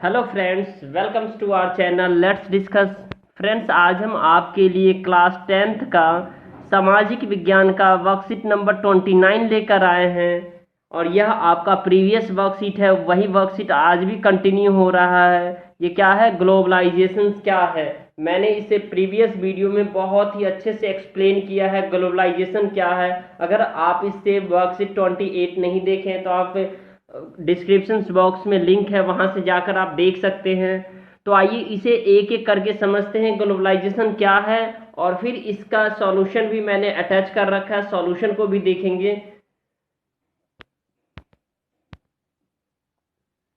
Hello friends, welcomes to our channel let's discuss. Friends, आज हम आपके लिए क्लास 10th का सामाजिक विज्ञान का वर्कशीट नंबर 29 लेकर आए हैं। और यह आपका प्रीवियस वर्कशीट है, वही वर्कशीट आज भी कंटिन्यू हो रहा है। ये क्या है, ग्लोबलाइजेशन क्या है। मैंने इसे प्रीवियस वीडियो में बहुत ही अच्छे से एक्सप्लेन किया है, ग्लोबलाइजेशन क्या है। अगर आप इससे वर्कशीट 28 नहीं देखें तो आप डिस्क्रिप्शन बॉक्स में लिंक है, वहां से जाकर आप देख सकते हैं। तो आइए इसे एक एक करके समझते हैं, ग्लोबलाइजेशन क्या है। और फिर इसका सॉल्यूशन भी मैंने अटैच कर रखा है, सॉल्यूशन को भी देखेंगे।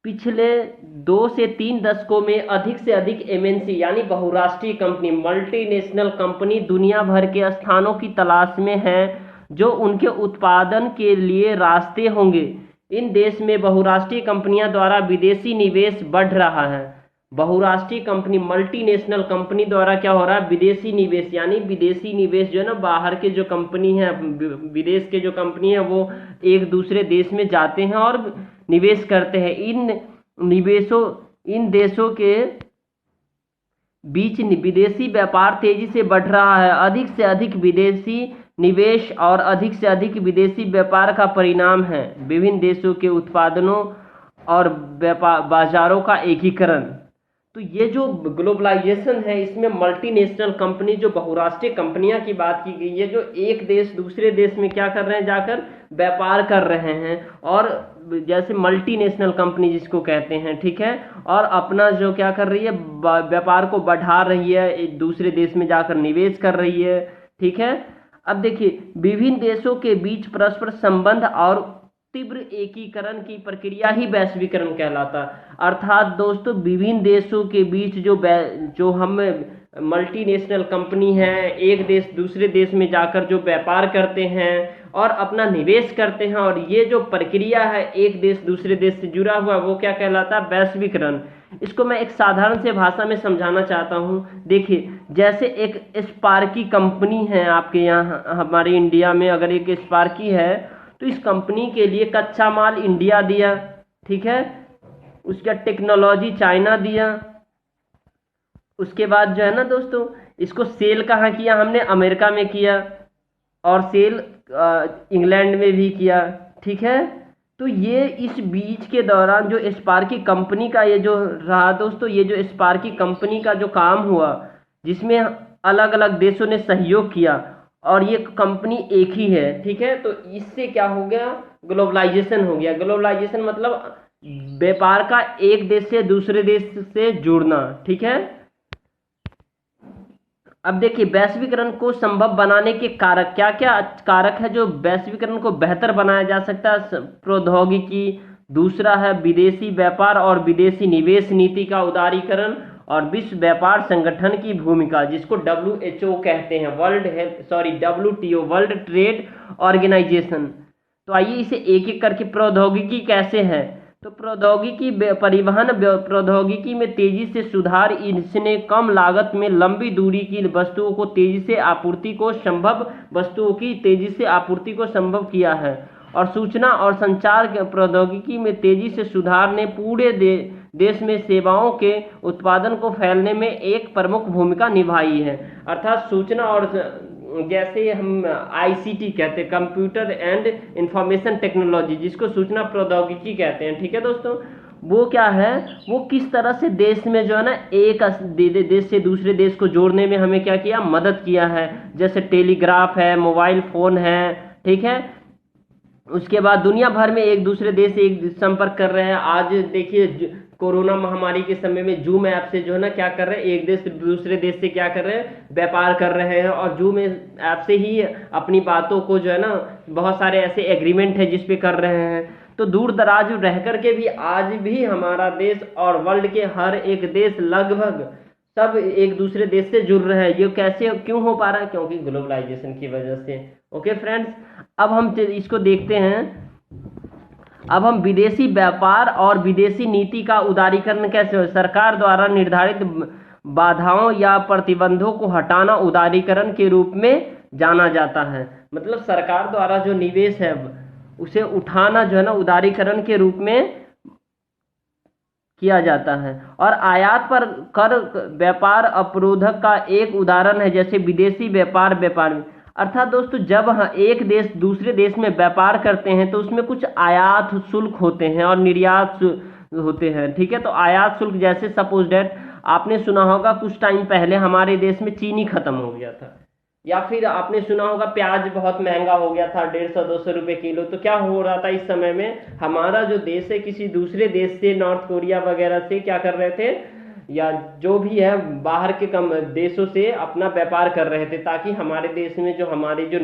पिछले 2 से 3 दशकों में अधिक से अधिक एमएनसी यानी बहुराष्ट्रीय कंपनी, मल्टीनेशनल कंपनी दुनिया भर के स्थानों की तलाश में है जो उनके उत्पादन के लिए रास्ते होंगे। इन देश में बहुराष्ट्रीय कंपनियां द्वारा विदेशी निवेश बढ़ रहा है। बहुराष्ट्रीय कंपनी, मल्टीनेशनल कंपनी द्वारा क्या हो रहा है, विदेशी निवेश। यानी विदेशी निवेश जो है ना, बाहर के जो कंपनी है, विदेश के जो कंपनी है, वो एक दूसरे देश में जाते हैं और निवेश करते हैं। इन देशों के बीच विदेशी व्यापार तेजी से बढ़ रहा है। अधिक से अधिक विदेशी निवेश और अधिक से अधिक विदेशी व्यापार का परिणाम है विभिन्न देशों के उत्पादनों और व्यापार बाजारों का एकीकरण। तो ये जो ग्लोबलाइजेशन है, इसमें मल्टीनेशनल कंपनी, जो बहुराष्ट्रीय कंपनियां की बात की गई है, जो एक देश दूसरे देश में क्या कर रहे हैं, जाकर व्यापार कर रहे हैं। और जैसे मल्टीनेशनल कंपनी जिसको कहते हैं, ठीक है, और अपना जो क्या कर रही है, व्यापार को बढ़ा रही है, एक दूसरे देश में जाकर निवेश कर रही है, ठीक है। अब देखिए, विभिन्न देशों के बीच परस्पर संबंध और तीव्र एकीकरण की प्रक्रिया ही वैश्वीकरण कहलाता। अर्थात दोस्तों, विभिन्न देशों के बीच जो हम मल्टीनेशनल कंपनी है, एक देश दूसरे देश में जाकर जो व्यापार करते हैं और अपना निवेश करते हैं, और ये जो प्रक्रिया है एक देश दूसरे देश से जुड़ा हुआ, वो क्या कहलाता है, वैश्वीकरण। इसको मैं एक साधारण से भाषा में समझाना चाहता हूँ। देखिए, जैसे एक स्पार्की कंपनी है आपके यहाँ, हमारे इंडिया में अगर एक स्पार्की है, तो इस कंपनी के लिए कच्चा माल इंडिया दिया, ठीक है, उसका टेक्नोलॉजी चाइना दिया। उसके बाद जो है ना दोस्तों, इसको सेल कहाँ किया, हमने अमेरिका में किया, और सेल इंग्लैंड में भी किया, ठीक है। तो ये इस बीच के दौरान जो स्पार्की कंपनी का ये जो रहा दोस्तों, ये जो स्पार्की कंपनी का जो काम हुआ, जिसमें अलग अलग देशों ने सहयोग किया, और ये कंपनी एक ही है, ठीक है। तो इससे क्या हो गया, ग्लोबलाइजेशन हो गया। ग्लोबलाइजेशन मतलब व्यापार का एक देश से दूसरे देश से जुड़ना, ठीक है। अब देखिए, वैश्वीकरण को संभव बनाने के कारक क्या क्या कारक है जो वैश्वीकरण को बेहतर बनाया जा सकता है। प्रौद्योगिकी, दूसरा है विदेशी व्यापार और विदेशी निवेश नीति का उदारीकरण, और विश्व व्यापार संगठन की भूमिका, जिसको WHO कहते हैं, WTO, वर्ल्ड ट्रेड ऑर्गेनाइजेशन। तो आइए इसे एक एक करके, प्रौद्योगिकी कैसे है, तो प्रौद्योगिकी, परिवहन प्रौद्योगिकी में तेजी से सुधार, इसने कम लागत में लंबी दूरी की वस्तुओं को तेजी से आपूर्ति को संभव वस्तुओं की तेजी से आपूर्ति को संभव किया है। और सूचना और संचार प्रौद्योगिकी में तेजी से सुधार ने पूरे देश में सेवाओं के उत्पादन को फैलने में एक प्रमुख भूमिका निभाई है। अर्थात सूचना और, जैसे हम ICT कहते हैं, कंप्यूटर एंड इंफॉर्मेशन टेक्नोलॉजी, जिसको सूचना प्रौद्योगिकी कहते हैं, ठीक है दोस्तों। वो क्या है, वो किस तरह से देश में जो है ना, एक देश से दूसरे देश को जोड़ने में हमें क्या किया, मदद किया है। जैसे टेलीग्राफ है, मोबाइल फोन है, ठीक है। उसके बाद दुनिया भर में एक दूसरे देश से एक संपर्क कर रहे हैं। आज देखिए, कोरोना महामारी के समय में जूम ऐप से जो है ना, क्या कर रहे हैं, एक देश से दूसरे देश से क्या कर रहे हैं, व्यापार कर रहे हैं। और जूम ऐप से ही अपनी बातों को जो है ना, बहुत सारे ऐसे एग्रीमेंट है जिसपे कर रहे हैं। तो दूर दराज रह करके भी आज भी हमारा देश और वर्ल्ड के हर एक देश लगभग सब एक दूसरे देश से जुड़ रहे हैं। ये कैसे क्यों हो पा रहा है, क्योंकि ग्लोबलाइजेशन की वजह से। ओके फ्रेंड्स, अब हम इसको देखते हैं। अब हम विदेशी व्यापार और विदेशी नीति का उदारीकरण कैसे हो, सरकार द्वारा निर्धारित बाधाओं या प्रतिबंधों को हटाना उदारीकरण के रूप में जाना जाता है। मतलब सरकार द्वारा जो निवेश है उसे उठाना जो है ना, उदारीकरण के रूप में किया जाता है। और आयात पर कर व्यापार अवरोधक का एक उदाहरण है, जैसे विदेशी व्यापार में। अर्थात दोस्तों, जब एक देश दूसरे देश में व्यापार करते हैं तो उसमें कुछ आयात शुल्क होते हैं और निर्यात होते हैं, ठीक है। तो आयात शुल्क, जैसे सपोज डेट आपने सुना होगा कुछ टाइम पहले हमारे देश में चीनी खत्म हो गया था, या फिर आपने सुना होगा प्याज बहुत महंगा हो गया था, 150-200 रुपए किलो। तो क्या हो रहा था इस समय में, हमारा जो देश है किसी दूसरे देश से, नॉर्थ कोरिया वगैरह से क्या कर रहे थे, या जो भी है बाहर के कम देशों से अपना व्यापार कर रहे थे, ताकि हमारे देश में जो हमारे जो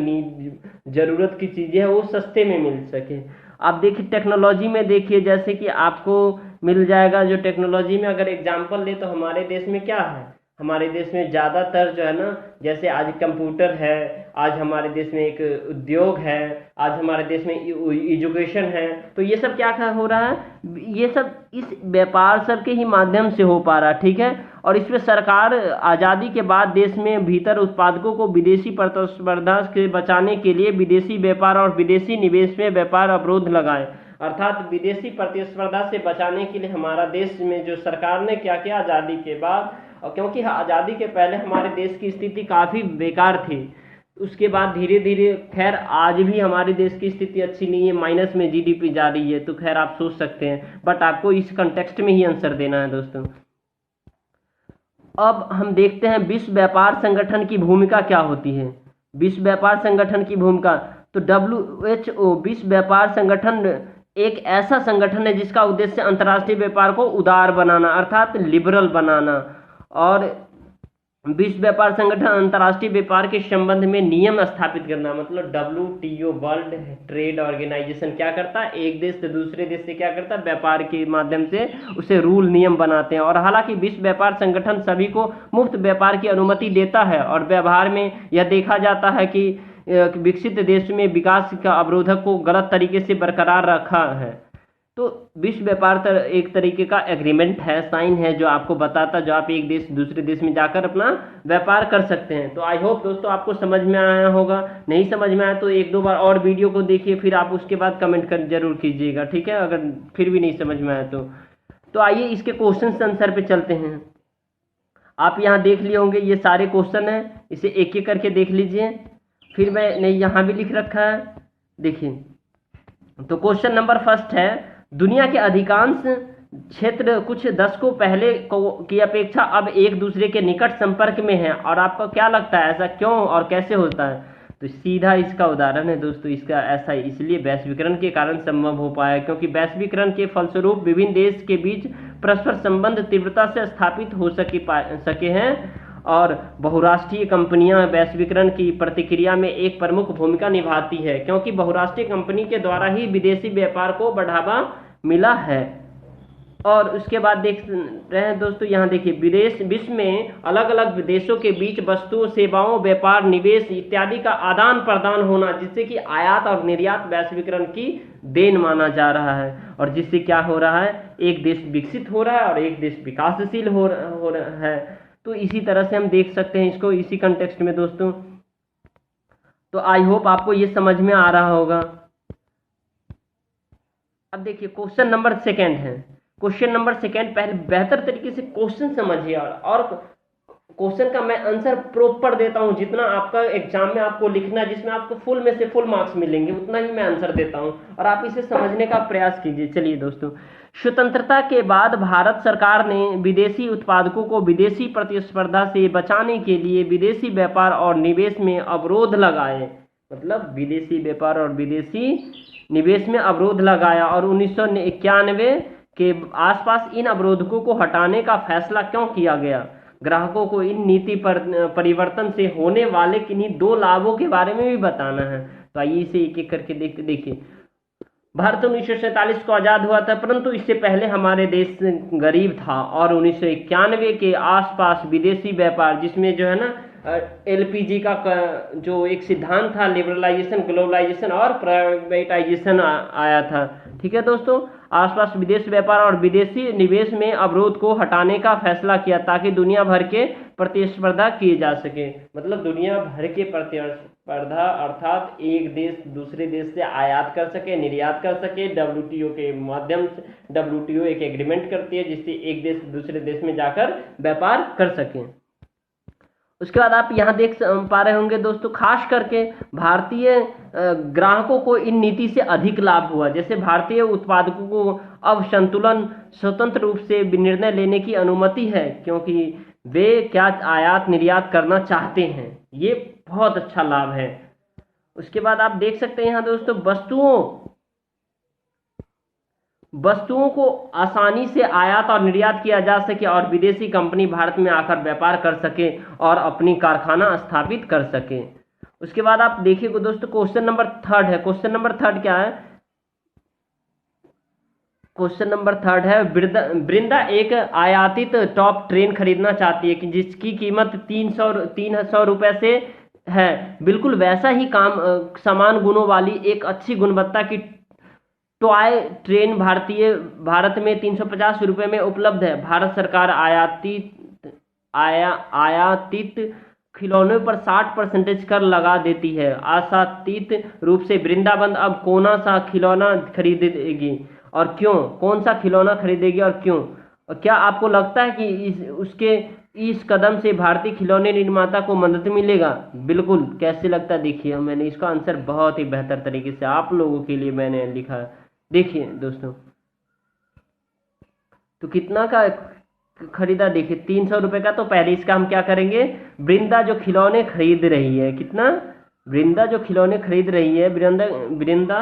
जरूरत की चीजें हैं वो सस्ते में मिल सके। आप देखिए टेक्नोलॉजी में, देखिए जैसे कि आपको मिल जाएगा, जो टेक्नोलॉजी में अगर एग्जांपल ले तो हमारे देश में क्या है, हमारे देश में ज़्यादातर जो है ना, जैसे आज कंप्यूटर है, आज हमारे देश में एक उद्योग है, आज हमारे देश में एजुकेशन है। तो ये सब क्या हो रहा है, ये सब इस व्यापार सब के ही माध्यम से हो पा रहा है, ठीक है। और इसमें सरकार आज़ादी के बाद देश में भीतर उत्पादकों को विदेशी प्रतिस्पर्धा से बचाने के लिए विदेशी व्यापार और विदेशी निवेश में व्यापार अवरोध लगाए। अर्थात विदेशी प्रतिस्पर्धा से बचाने के लिए हमारा देश में जो सरकार ने क्या किया आज़ादी के बाद, और क्योंकि आज़ादी के पहले हमारे देश की स्थिति काफ़ी बेकार थी, उसके बाद धीरे धीरे, खैर आज भी हमारे देश की स्थिति अच्छी नहीं है, माइनस में जीडीपी जा रही है। तो खैर आप सोच सकते हैं, बट आपको इस कंटेक्स्ट में ही आंसर देना है दोस्तों। अब हम देखते हैं विश्व व्यापार संगठन की भूमिका क्या होती है। विश्व व्यापार संगठन की भूमिका, तो WHO विश्व व्यापार संगठन एक ऐसा संगठन है जिसका उद्देश्य अंतर्राष्ट्रीय व्यापार को उदार बनाना, अर्थात लिबरल बनाना। और विश्व व्यापार संगठन अंतर्राष्ट्रीय व्यापार के संबंध में नियम स्थापित करना, मतलब WTO वर्ल्ड ट्रेड ऑर्गेनाइजेशन क्या करता है, एक देश से दूसरे देश से क्या करता है, व्यापार के माध्यम से उसे रूल नियम बनाते हैं। और हालांकि विश्व व्यापार संगठन सभी को मुफ्त व्यापार की अनुमति देता है, और व्यवहार में यह देखा जाता है कि विकसित देश में विकास का अवरोधक को गलत तरीके से बरकरार रखा है। तो विश्व व्यापार एक तरीके का एग्रीमेंट है, साइन है, जो आपको बताता है जो आप एक देश दूसरे देश में जाकर अपना व्यापार कर सकते हैं। तो आई होप दोस्तों आपको समझ में आया होगा। नहीं समझ में आया तो 1-2 बार और वीडियो को देखिए, फिर आप उसके बाद कमेंट कर जरूर कीजिएगा, ठीक है, अगर फिर भी नहीं समझ में आया तो आइए इसके क्वेश्चन आंसर पे चलते हैं। आप यहाँ देख लिए होंगे, ये सारे क्वेश्चन हैं, इसे एक एक करके देख लीजिए। फिर मैंने यहाँ भी लिख रखा है, देखिए। तो क्वेश्चन नंबर फर्स्ट है, दुनिया के अधिकांश क्षेत्र कुछ दशकों पहले की अपेक्षा अब एक दूसरे के निकट संपर्क में हैं, और आपको क्या लगता है ऐसा क्यों और कैसे होता है? तो सीधा इसका उदाहरण है दोस्तों, इसका ऐसा इसलिए वैश्वीकरण के कारण संभव हो पाया, क्योंकि वैश्वीकरण के फलस्वरूप विभिन्न देश के बीच परस्पर संबंध तीव्रता से स्थापित हो सके हैं, और बहुराष्ट्रीय कंपनियां वैश्वीकरण की प्रतिक्रिया में एक प्रमुख भूमिका निभाती है, क्योंकि बहुराष्ट्रीय कंपनी के द्वारा ही विदेशी व्यापार को बढ़ावा मिला है। और उसके बाद देख रहे हैं दोस्तों, यहाँ देखिए, विश्व में अलग अलग देशों के बीच वस्तुओं, सेवाओं, व्यापार, निवेश इत्यादि का आदान प्रदान होना, जिससे कि आयात और निर्यात वैश्वीकरण की देन माना जा रहा है, और जिससे क्या हो रहा है, एक देश विकसित हो रहा है और एक देश विकासशील हो रहा है। तो इसी तरह से हम देख सकते हैं इसको इसी कंटेक्स्ट में दोस्तों। तो आई होप आपको ये समझ में आ रहा होगा। अब देखिए क्वेश्चन नंबर सेकंड है। क्वेश्चन नंबर सेकंड, पहले बेहतर तरीके से क्वेश्चन समझिए, और क्वेश्चन का मैं आंसर प्रॉपर देता हूं, जितना आपका एग्जाम में आपको लिखना, जिसमें आपको फुल में से फुल मार्क्स मिलेंगे, उतना ही मैं आंसर देता हूं, और आप इसे समझने का प्रयास कीजिए। चलिए दोस्तों, स्वतंत्रता के बाद भारत सरकार ने विदेशी उत्पादकों को विदेशी प्रतिस्पर्धा से बचाने के लिए विदेशी व्यापार और निवेश में अवरोध लगाए, मतलब विदेशी व्यापार और विदेशी निवेश में अवरोध लगाया, और 1991 के आसपास इन अवरोधकों को हटाने का फैसला क्यों किया गया? ग्राहकों को इन नीति पर परिवर्तन से होने वाले किन्हीं 2 लाभों के बारे में भी बताना है। तो आइए इसे एक एक करके देखिए। भारत 1947 को आज़ाद हुआ था, परंतु इससे पहले हमारे देश गरीब था, और 1991 के आसपास विदेशी व्यापार, जिसमें जो है ना एलपीजी का जो एक सिद्धांत था, लिबरलाइजेशन, ग्लोबलाइजेशन और प्राइवेटाइजेशन आया था। ठीक है दोस्तों, आसपास विदेश व्यापार और विदेशी निवेश में अवरोध को हटाने का फैसला किया ताकि दुनिया भर के प्रतिस्पर्धा किए जा सके। मतलब दुनिया भर के प्रतिस्पर्धा अर्थात एक देश दूसरे देश से आयात कर सके, निर्यात कर सके, डब्ल्यूटीओ के माध्यम से। डब्ल्यूटीओ एक एग्रीमेंट करती है जिससे एक देश दूसरे देश में जाकर व्यापार कर सके। उसके बाद आप यहाँ देख पा रहे होंगे दोस्तों, खास करके भारतीय ग्राहकों को इन नीति से अधिक लाभ हुआ। जैसे भारतीय उत्पादकों को अब संतुलन स्वतंत्र रूप से निर्णय लेने की अनुमति है, क्योंकि वे क्या आयात निर्यात करना चाहते हैं। ये बहुत अच्छा लाभ है। उसके बाद आप देख सकते हैं यहाँ दोस्तों, वस्तुओं को आसानी से आयात और निर्यात किया जा सके और विदेशी कंपनी भारत में आकर व्यापार कर सके और अपनी कारखाना स्थापित कर सके। उसके बाद आप देखिए दोस्तों, क्वेश्चन नंबर 3 है। क्वेश्चन नंबर 3 क्या है? क्वेश्चन नंबर 3 है, वृंदा एक आयातित टॉप ट्रेन खरीदना चाहती है कि जिसकी कीमत 300 रुपए से है। बिल्कुल वैसा ही समान गुणों वाली एक अच्छी गुणवत्ता की टॉय ट्रेन भारत में 350 रुपये में उपलब्ध है। भारत सरकार आयातित खिलौनों पर 60% कर लगा देती है। आशातीत रूप से वृंदावन अब कौन सा खिलौना खरीदेगी और क्यों? कौन सा खिलौना खरीदेगी और क्यों? और क्या आपको लगता है कि इस कदम से भारतीय खिलौने निर्माता को मदद मिलेगा? बिल्कुल। कैसे लगता है देखिए, मैंने इसका आंसर बहुत ही बेहतर तरीके से आप लोगों के लिए मैंने लिखा है। देखिए दोस्तों, तो कितना का खरीदा? देखिए 300 रुपए का। तो पहले इसका हम क्या करेंगे, वृंदा जो खिलौने खरीद रही है, कितना? वृंदा जो खिलौने खरीद रही है, वृंदा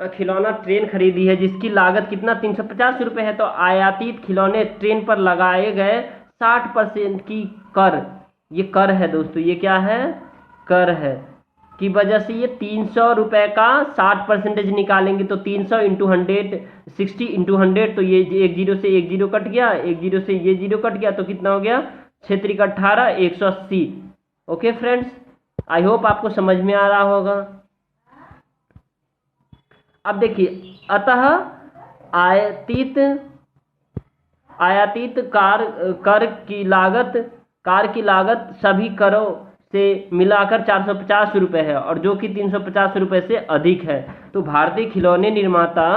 खिलौना ट्रेन खरीदी है जिसकी लागत कितना? 350 रुपये है। तो आयातित खिलौने ट्रेन पर लगाए गए 60% की कर, ये कर है दोस्तों, ये क्या है? कर है की वजह से ये 300 रुपये का 60% निकालेंगे तो 300 इंटू 100, 60 इंटू 100, तो ये एक जीरो से एक जीरो कट गया, एक जीरो से ये जीरो कट गया, तो कितना हो गया? 6 3 18, 180। ओके फ्रेंड्स, आई होप आपको समझ में आ रहा होगा। अब देखिए, अतः आयातित कार की लागत सभी करों से मिलाकर 450 रुपये है और जो कि 350 रुपये से अधिक है। तो भारतीय खिलौने निर्माता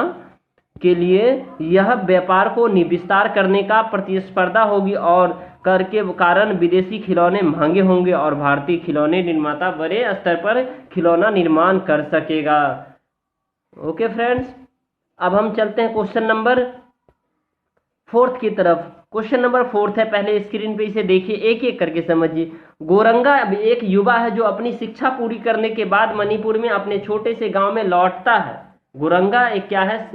के लिए यह व्यापार को विस्तार करने का प्रतिस्पर्धा होगी और कर के कारण विदेशी खिलौने महंगे होंगे और भारतीय खिलौने निर्माता बड़े स्तर पर खिलौना निर्माण कर सकेगा। ओके फ्रेंड्स, अब हम चलते हैं क्वेश्चन नंबर 4 की तरफ। क्वेश्चन नंबर 4 है, पहले स्क्रीन पे इसे देखिए, एक एक करके समझिए। गोरंगा एक युवा है जो अपनी शिक्षा पूरी करने के बाद मणिपुर में अपने छोटे से गांव में लौटता है। गोरंगा एक क्या है?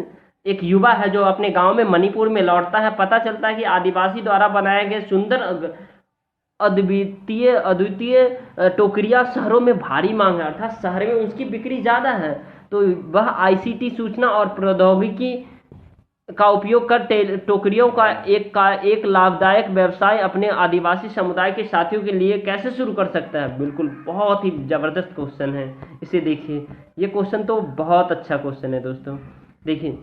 एक युवा है जो अपने गांव में मणिपुर में लौटता है। पता चलता है कि आदिवासी द्वारा बनाए गए सुंदर अद्वितीय टोकरियां शहरों में भारी मांग है, अर्थात शहर में उसकी बिक्री ज्यादा है। तो वह आईसीटी सूचना और प्रौद्योगिकी का उपयोग कर टोकरियों का एक लाभदायक व्यवसाय अपने आदिवासी समुदाय के साथियों के लिए कैसे शुरू कर सकता है? बिल्कुल बहुत ही जबरदस्त क्वेश्चन है, इसे देखिए। ये क्वेश्चन तो बहुत अच्छा क्वेश्चन है दोस्तों। देखिए,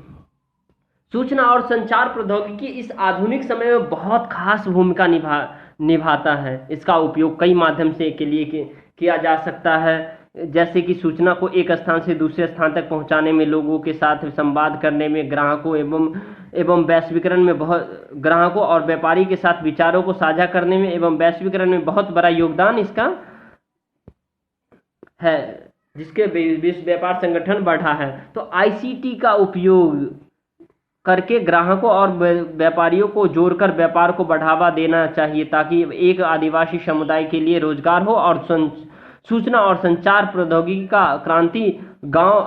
सूचना और संचार प्रौद्योगिकी इस आधुनिक समय में बहुत खास भूमिका निभाता है। इसका उपयोग कई माध्यम से के लिए किया जा सकता है, जैसे कि सूचना को एक स्थान से दूसरे स्थान तक पहुंचाने में, लोगों के साथ संवाद करने में, ग्राहकों एवं वैश्वीकरण में ग्राहकों और व्यापारी के साथ विचारों को साझा करने में एवं वैश्वीकरण में बहुत बड़ा योगदान इसका है, जिसके विश्व व्यापार संगठन बढ़ा है। तो आईसीटी का उपयोग करके ग्राहकों और व्यापारियों को जोड़कर व्यापार को बढ़ावा देना चाहिए ताकि एक आदिवासी समुदाय के लिए रोजगार हो और सूचना और संचार प्रौद्योगिकी का क्रांति गांव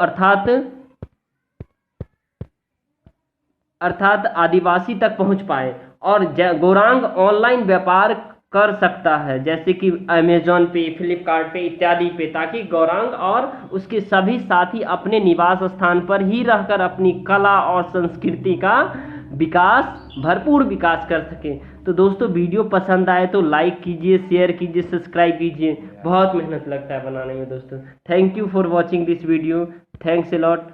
अर्थात आदिवासी तक पहुंच पाए और गोरांग ऑनलाइन व्यापार कर सकता है, जैसे कि अमेजॉन पे, फ्लिपकार्ट पे इत्यादि पे, ताकि गौरांग और उसके सभी साथी अपने निवास स्थान पर ही रहकर अपनी कला और संस्कृति का विकास, भरपूर विकास कर सकें। तो दोस्तों वीडियो पसंद आए तो लाइक कीजिए, शेयर कीजिए, सब्सक्राइब कीजिए। बहुत मेहनत लगता है बनाने में दोस्तों। Thank you for watching this video. Thanks a lot.